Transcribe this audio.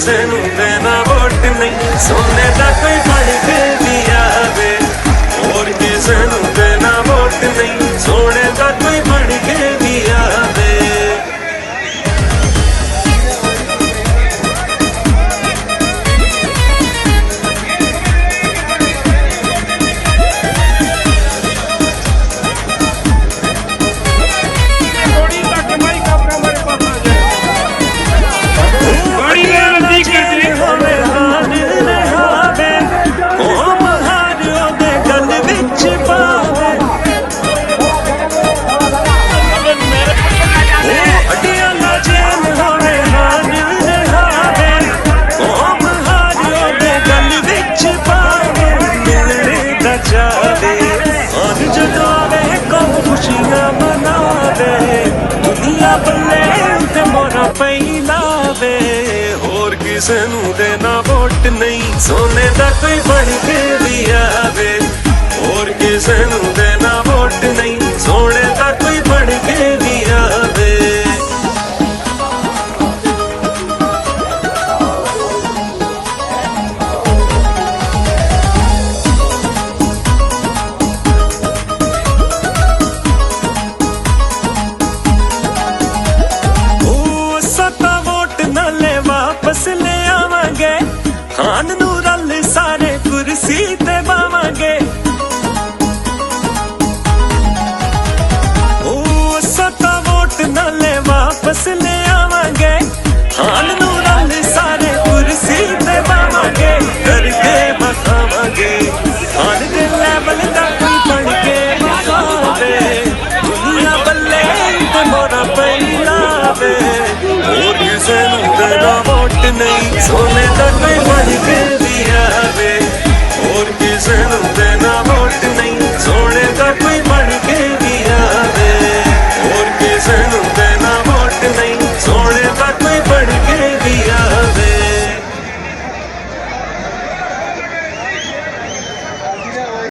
ਕਿਸੇ ਨੂੰ ਦੇਣਾ ਵੋਟ ਨਹੀਂ, ਸੋਨੇ ਦਾ ਕੋਈ ਬਣ ਕੇ ਵੀ ਆਵੇ। ਹੋਰ ਕਿਸੇ ਨੂੰ ਦੇਣਾ ਵੋਟ ਨਹੀਂ, ਸੋਨੇ ਦਾ ਕੋਈ ਬਣ ਕੇ ਵੀ ਆਵੇ। ਹੋਰ ਕਿਸੇ ਨੂੰ ਦੇਣਾ ਵੋਟ ਨਹੀਂ, ਸੋਨੇ ਦਾ ਕੋਈ ਬਣ ਕੇ ਵੀ ਆਵੇ। ਹੋਰ ਕਿਸੇ ਨੂੰ ਦੇਣਾ ਵੋਟ ਨਹੀਂ, ਸੋਨੇ ਦਾ ਕੋਈ ਬਣ ਕੇ ਵੀ ਆਵੇ। ਵਾਪਸ ਲੈ ਆਵਾਂਗੇ, ਖਾਨ ਨੂੰ ਰਲ ਸਾਰੇ ਕੁਰਸੀ ਤੇ ਬਾਵਾਂਗੇ। ਉਹ ਸੱਤਾ ਵੋਟ ਨਾਲੇ ਵਾਪਸ ਲੈ ਆਵਾਂਗੇ, ਖਾਨ ਨੂੰ ਰਲ ਸਾਰੇ ਕੁਰਸੀ ਤੇ ਬਾਵਾਂਗੇ। ਕਰਕੇ ਮਖਾਵਾਂਗੇ ਖਾਨ ਦੇ ਲੈਵਲ ਦਾ ਕੋਈ ਬਣ ਕੇ ਵਿਖਾਵੇ, ਦੁਨੀਆ ਬੱਲੇ ਤੇ ਮੋਰਾ ਪਈ ਲਾਵੇ। ਹੋਰ ਕਿਸੇ ਨੂੰ ਦੇਣਾ ਵੋਟ ਨਹੀਂ, ਸੋਨੇ ਦਾ